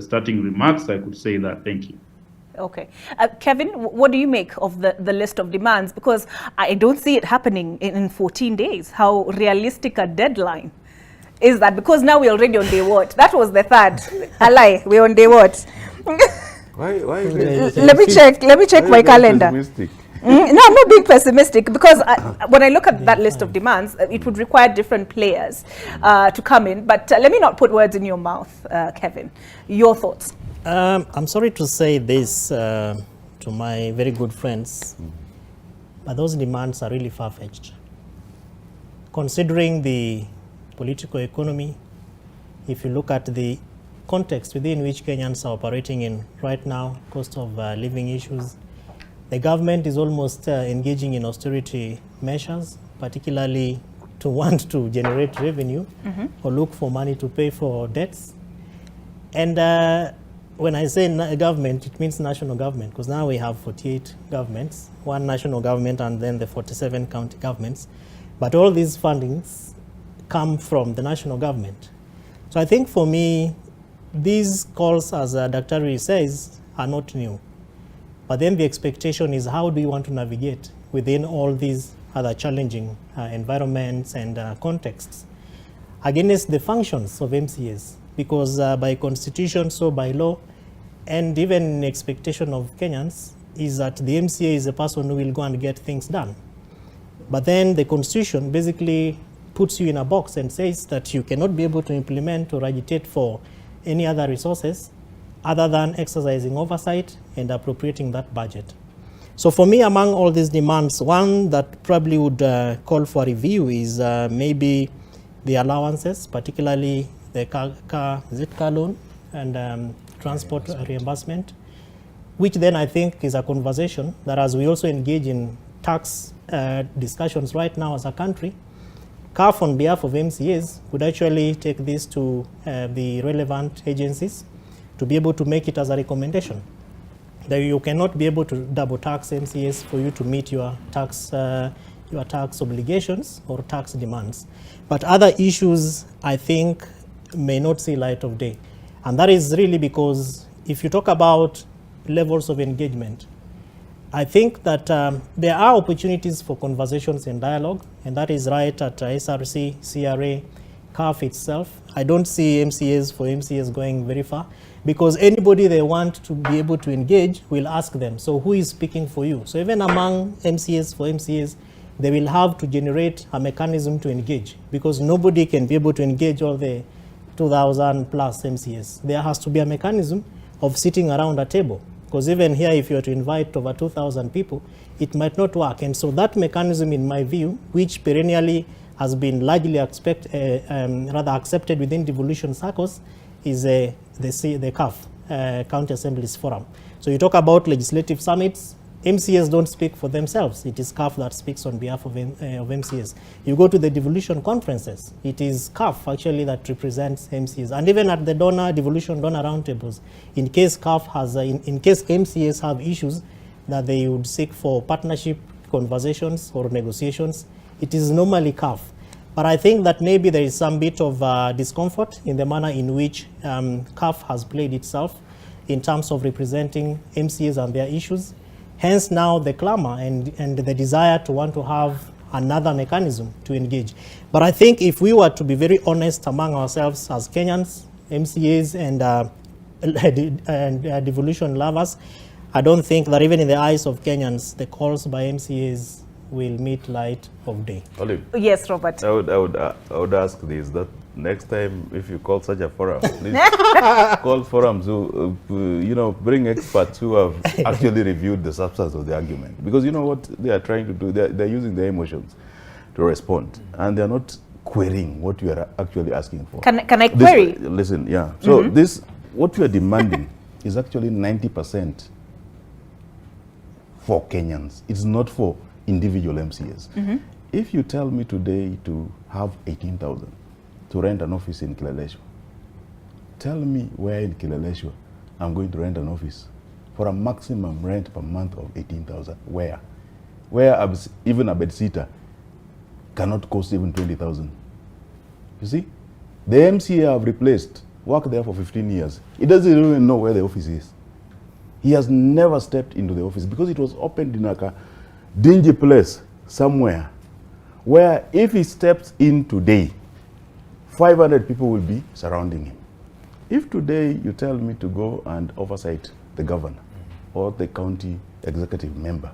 starting remarks, I could say that. Thank you. Okay. Kevin, what do you make of the list of demands? Because I don't see it happening in 14 days. How realistic a deadline is that? Because now we're already on day what? That was the third. A lie. We're on day what? Why Let me check my calendar. No, I'm not being pessimistic, because when I look at that list of demands, it would require different players to come in. But let me not put words in your mouth, Kevin. Your thoughts? I'm sorry to say this to my very good friends, but those demands are really far-fetched. Considering the political economy, if you look at the context within which Kenyans are operating in right now, cost of living issues, the government is almost engaging in austerity measures, particularly to want to generate revenue or look for money to pay for debts. And when I say government, it means national government, because now we have 48 governments, one national government and then the 47 county governments. But all these fundings come from the national government. So I think for me, these calls, as Dr. Rui says, are not new. But then the expectation is, how do you want to navigate within all these other challenging environments and contexts against the functions of MCAs? Because by constitution, so by law, and even expectation of Kenyans is that the MCA is a person who will go and get things done. But then the constitution basically puts you in a box and says that you cannot be able to implement or agitate for any other resources other than exercising oversight and appropriating that budget. So for me, among all these demands, one that probably would call for review is maybe the allowances, particularly the car loan and transport reimbursement, which then I think is a conversation that, as we also engage in tax discussions right now as a country, CAF on behalf of MCAs would actually take this to the relevant agencies to be able to make it as a recommendation. That you cannot be able to double tax MCAs for you to meet your tax obligations or tax demands. But other issues, I think, may not see light of day. And that is really because if you talk about levels of engagement, I think that there are opportunities for conversations and dialogue, and that is right at SRC, CRA, CAF itself. I don't see MCAs going very far, because anybody they want to be able to engage will ask them, so who is speaking for you? So even among MCAs, they will have to generate a mechanism to engage, because nobody can be able to engage all the 2,000 plus MCAs. There has to be a mechanism of sitting around a table, because even here, if you are to invite over 2,000 people, it might not work. And so that mechanism, in my view, which perennially has been largely accepted within devolution circles, is the CAF, County Assemblies Forum. So you talk about legislative summits, MCAs don't speak for themselves. It is CAF that speaks on behalf of MCAs. You go to the devolution conferences, it is CAF actually that represents MCAs. And even at the devolution donor roundtables, in case CAF has, in case MCAs have issues that they would seek for partnership conversations or negotiations, it is normally CAF. But I think that maybe there is some bit of discomfort in the manner in which CAF has played itself in terms of representing MCAs and their issues. Hence now the clamor and the desire to want to have another mechanism to engage. But I think if we were to be very honest among ourselves as Kenyans, MCAs and devolution lovers, I don't think that even in the eyes of Kenyans, the calls by MCAs will meet light of day. Olive. Yes, Robert. I would ask this, that next time if you call such a forum, please call forums who, bring experts who have actually reviewed the substance of the argument. Because you know what they are trying to do? They're using their emotions to respond, and they're not querying what you are actually asking for. Can I query? Listen, yeah. So what you are demanding is actually 90% for Kenyans. It's not for individual MCAs. If you tell me today to have 18,000 to rent an office in Kileleshwa, tell me where in Kileleshwa I'm going to rent an office for a maximum rent per month of 18,000. Where even a bedsitter cannot cost even 20,000. You see, the MCA have replaced worked there for 15 years. He doesn't even know where the office is. He has never stepped into the office because it was opened in like a dingy place somewhere where if he steps in today, 500 people will be surrounding him. If today you tell me to go and oversight the governor or the county executive member,